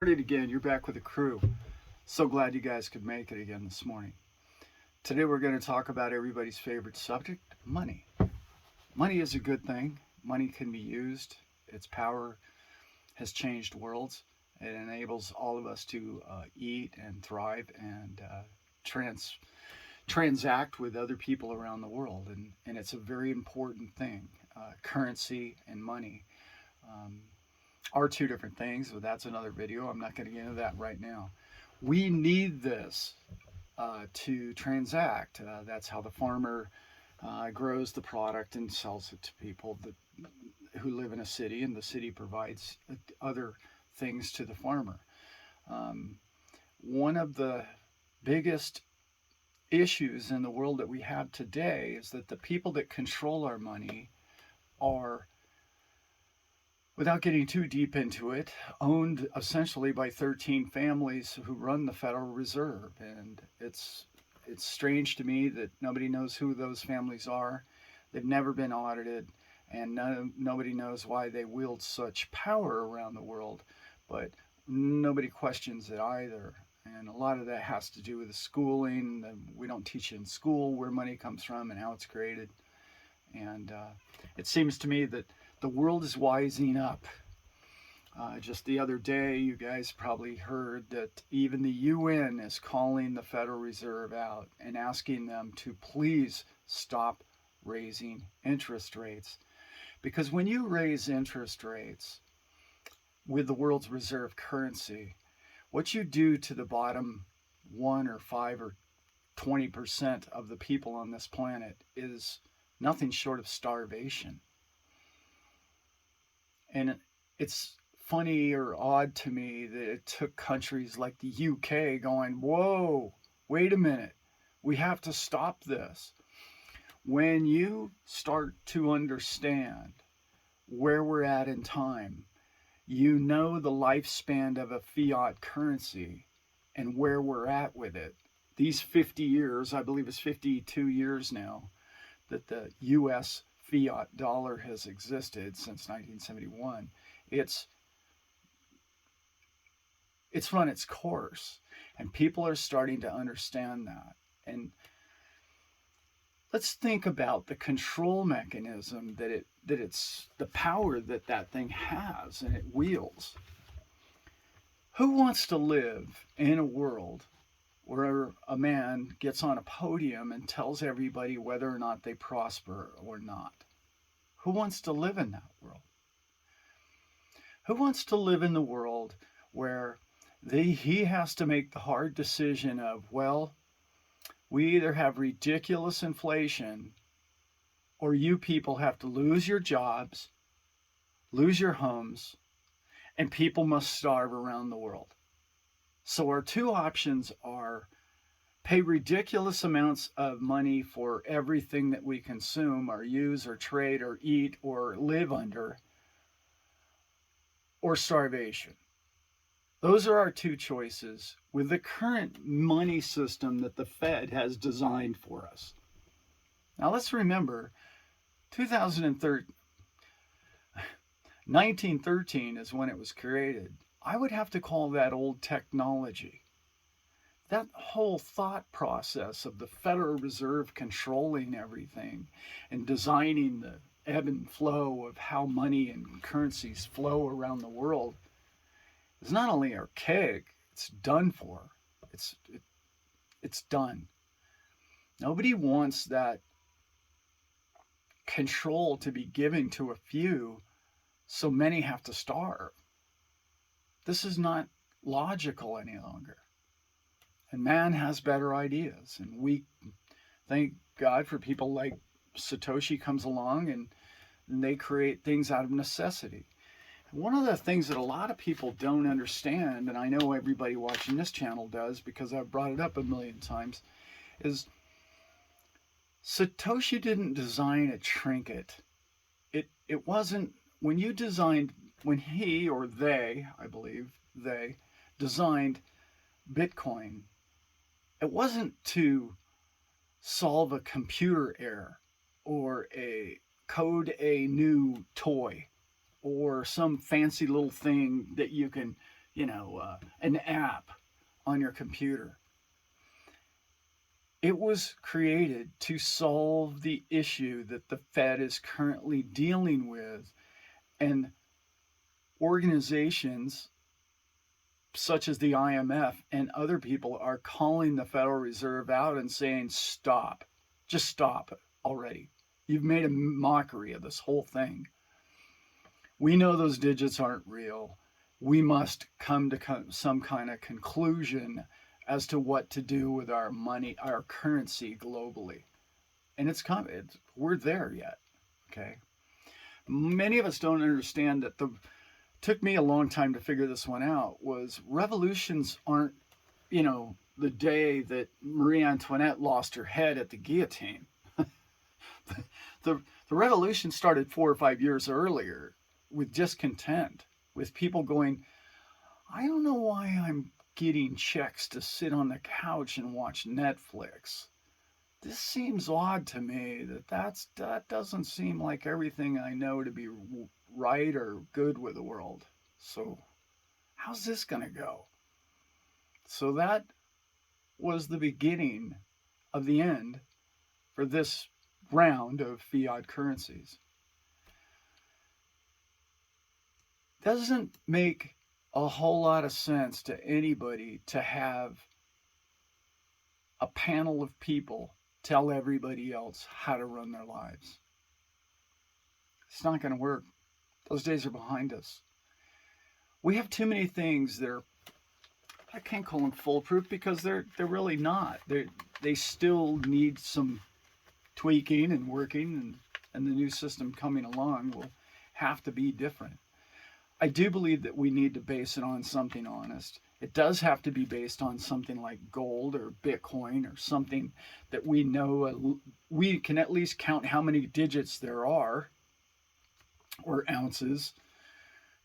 it again. You're back with the crew. So glad you guys could make it again this morning. Today we're going to talk about everybody's favorite subject, money. Money is a good thing. Money can be used. Its power has changed worlds. It enables all of us to eat and thrive and transact with other people around the world. And it's a very important thing. Currency and money are two different things, but that's another video. I'm not going to get into that right now. We need this to transact. That's how the farmer grows the product and sells it to people who live in a city, and the city provides other things to the farmer. One of the biggest issues in the world that we have today is that the people that control our money are, without getting too deep into it, owned essentially by 13 families who run the Federal Reserve. And it's strange to me that nobody knows who those families are. They've never been audited, and nobody knows why they wield such power around the world, but nobody questions it either. And a lot of that has to do with the schooling. We don't teach in school where money comes from and how it's created. And it seems to me that the world is wising up. Just the other day, you guys probably heard that even the UN is calling the Federal Reserve out and asking them to please stop raising interest rates. Because when you raise interest rates with the world's reserve currency, what you do to the bottom 1 or 5 or 20% of the people on this planet is nothing short of starvation. And it's funny or odd to me that it took countries like the UK going, whoa, wait a minute, we have to stop this. When you start to understand where we're at in time, you know the lifespan of a fiat currency and where we're at with it. These 50 years, I believe it's 52 years now, that the US fiat dollar has existed since 1971. It's run its course, and people are starting to understand that. And let's think about the control mechanism that it's the power that thing has and it wields. Who wants to live in a world where a man gets on a podium and tells everybody whether or not they prosper or not? Who wants to live in that world? Who wants to live in the world where he has to make the hard decision of, well, we either have ridiculous inflation or you people have to lose your jobs, lose your homes, and people must starve around the world. So our two options are pay ridiculous amounts of money for everything that we consume or use or trade or eat or live under, or starvation. Those are our two choices with the current money system that the Fed has designed for us. Now let's remember, 1913 is when it was created. I would have to call that old technology. That whole thought process of the Federal Reserve controlling everything and designing the ebb and flow of how money and currencies flow around the world is not only archaic, it's done for. It's done. Nobody wants that control to be given to a few so many have to starve. This is not logical any longer. And man has better ideas. And we thank God for people like Satoshi comes along and they create things out of necessity. One of the things that a lot of people don't understand, and I know everybody watching this channel does because I've brought it up a million times, is Satoshi didn't design a trinket. It wasn't, when he or they, I believe, they designed Bitcoin, it wasn't to solve a computer error or code a new toy or some fancy little thing that you can an app on your computer. It was created to solve the issue that the Fed is currently dealing with, and organizations such as the IMF and other people are calling the Federal Reserve out and saying, stop, just stop already. You've made a mockery of this whole thing. We know those digits aren't real. We must come to some kind of conclusion as to what to do with our money, our currency globally. And we're there yet. Okay. Many of us don't understand that took me a long time to figure this one out, was revolutions aren't, the day that Marie Antoinette lost her head at the guillotine. the revolution started 4 or 5 years earlier with discontent, with people going, I don't know why I'm getting checks to sit on the couch and watch Netflix. This seems odd to me. That doesn't seem like everything I know to be right or good with the world. So how's this going to go? So that was the beginning of the end for this round of fiat currencies. Doesn't make a whole lot of sense to anybody to have a panel of people tell everybody else how to run their lives. It's not going to work. Those days are behind us. We have too many things that I can't call them foolproof because they're really not. They still need some tweaking and working, and the new system coming along will have to be different. I do believe that we need to base it on something honest. It does have to be based on something like gold or Bitcoin or something that we know we can at least count how many digits there are, or ounces.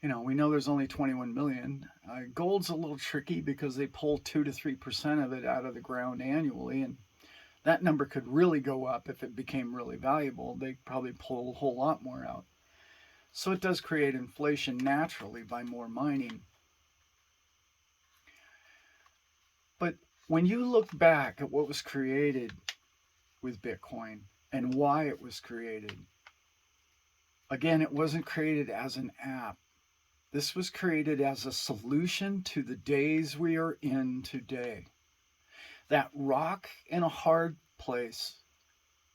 We know there's only 21 million. Gold's a little tricky because they pull 2 to 3% of it out of the ground annually, and that number could really go up if it became really valuable. They'd probably pull a whole lot more out. So it does create inflation naturally by more mining. But when you look back at what was created with Bitcoin and why it was created, again, it wasn't created as an app. This was created as a solution to the days we are in today. That rock in a hard place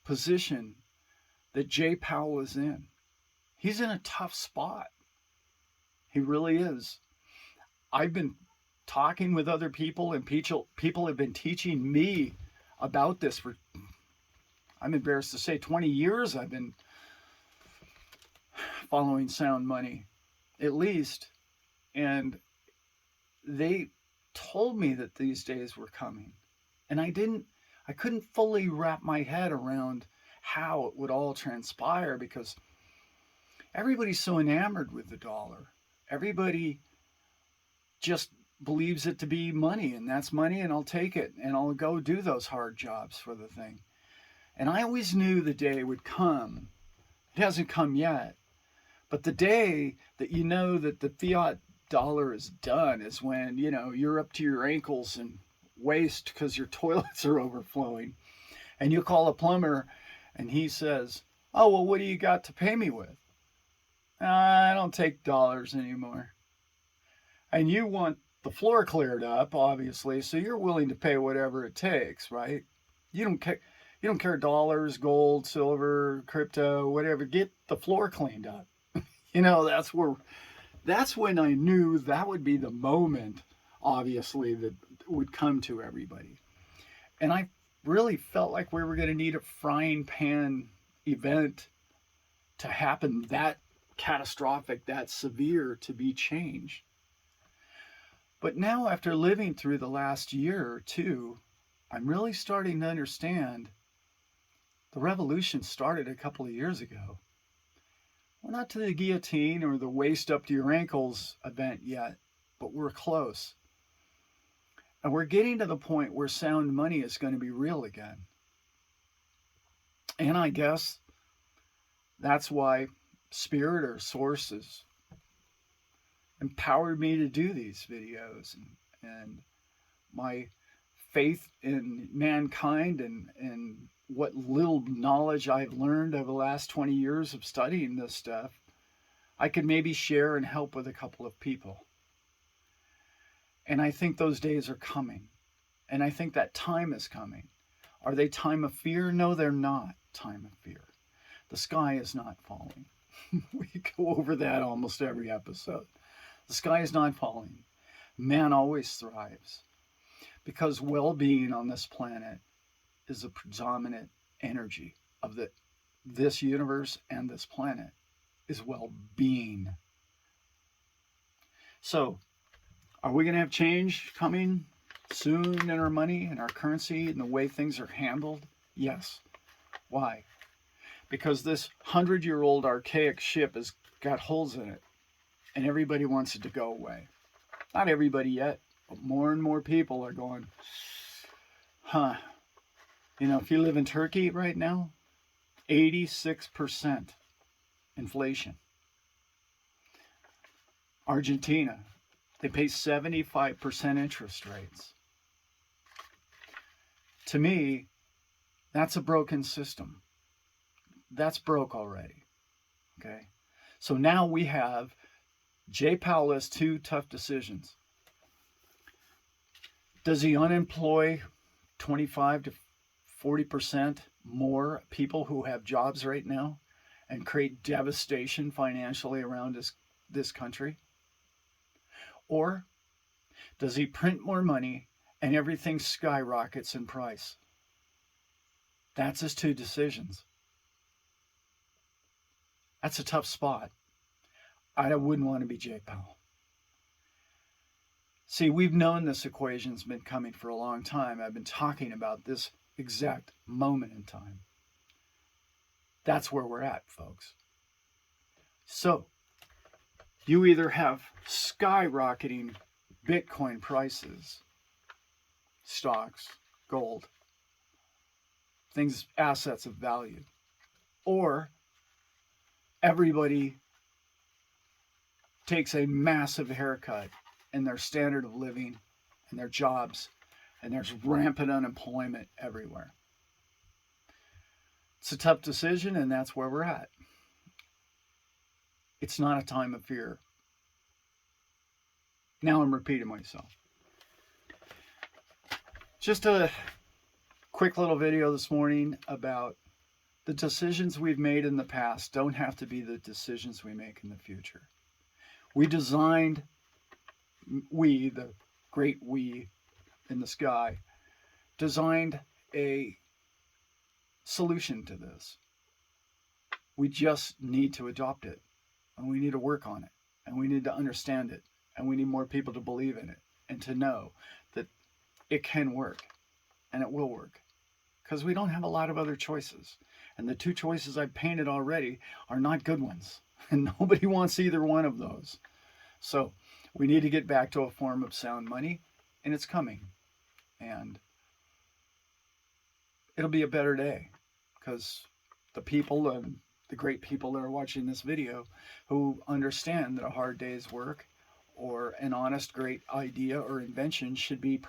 position that Jay Powell is in. He's in a tough spot. He really is. I've been talking with other people, and people have been teaching me about this for, I'm embarrassed to say, 20 years I've been following sound money, at least. And they told me that these days were coming. And I couldn't fully wrap my head around how it would all transpire because everybody's so enamored with the dollar. Everybody just believes it to be money, and that's money, and I'll take it, and I'll go do those hard jobs for the thing. And I always knew the day would come. It hasn't come yet. But the day that you know that the fiat dollar is done is when, you're up to your ankles in waste because your toilets are overflowing. And you call a plumber, and he says, oh, well, what do you got to pay me with? I don't take dollars anymore. And you want the floor cleared up, obviously, so you're willing to pay whatever it takes, right? You don't care dollars, gold, silver, crypto, whatever. Get the floor cleaned up. That's when I knew that would be the moment, obviously, that would come to everybody. And I really felt like we were going to need a frying pan event to happen that catastrophic, that severe, to be changed. But now, after living through the last year or two, I'm really starting to understand the revolution started a couple of years ago. We're not to the guillotine or the waist up to your ankles event yet, but we're close. And we're getting to the point where sound money is going to be real again. And I guess that's why Spirit or Source is empowered me to do these videos, and my faith in mankind and what little knowledge I've learned over the last 20 years of studying this stuff, I could maybe share and help with a couple of people. And I think those days are coming. And I think that time is coming. Are they time of fear? No, they're not time of fear. The sky is not falling. We go over that almost every episode. The sky is not falling. Man always thrives because well-being on this planet is the predominant energy of this universe, and this planet is well-being. So, are we going to have change coming soon in our money and our currency and the way things are handled? Yes. Why? Because this 100-year-old archaic ship has got holes in it, and everybody wants it to go away. Not everybody yet, but more and more people are going, if you live in Turkey right now, 86% inflation. Argentina, they pay 75% interest rates. To me, that's a broken system. That's broke already. Okay? So now we have Jay Powell has two tough decisions. Does he unemploy 25 to 40% more people who have jobs right now and create devastation financially around this country? Or does he print more money and everything skyrockets in price? That's his two decisions. That's a tough spot. I wouldn't want to be Jay Powell. See, we've known this equation's been coming for a long time. I've been talking about this exact moment in time. That's where we're at, folks. So, you either have skyrocketing Bitcoin prices, stocks, gold, things, assets of value, or everybody takes a massive haircut in their standard of living and their jobs, and there's rampant unemployment everywhere. It's a tough decision, and that's where we're at. It's not a time of fear. Now I'm repeating myself. Just a quick little video this morning about the decisions we've made in the past don't have to be the decisions we make in the future. The great we in the sky, designed a solution to this. We just need to adopt it, and we need to work on it, and we need to understand it, and we need more people to believe in it and to know that it can work, and it will work, because we don't have a lot of other choices. And the two choices I've painted already are not good ones, and nobody wants either one of those. So we need to get back to a form of sound money, and it's coming. And it'll be a better day, because the people and the great people that are watching this video who understand that a hard day's work or an honest great idea or invention should be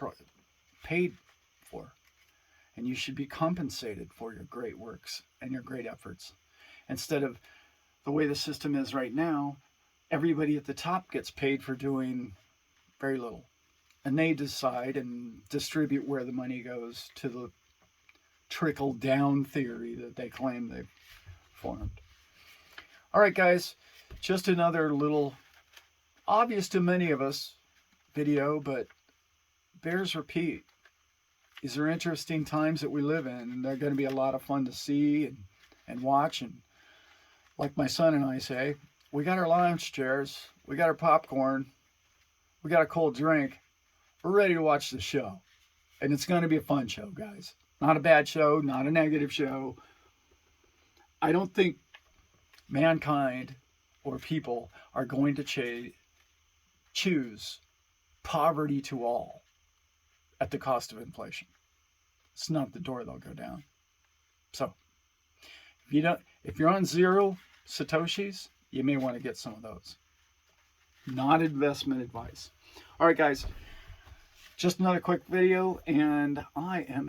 paid for. And you should be compensated for your great works and your great efforts. Instead of the way the system is right now, everybody at the top gets paid for doing very little. And they decide and distribute where the money goes to the trickle-down theory that they claim they've formed. All right, guys, just another little, obvious to many of us, video, but bears repeat. These are interesting times that we live in, and they're going to be a lot of fun to see and watch. And like my son and I say, we got our lounge chairs, we got our popcorn, we got a cold drink. We're ready to watch the show. And it's going to be a fun show, guys. Not a bad show, not a negative show. I don't think mankind or people are going to choose poverty to all at the cost of inflation. It's not the door they'll go down. So, if you're on 0 Satoshis, you may want to get some of those. not investment advice. All right, guys, just another quick video, and I am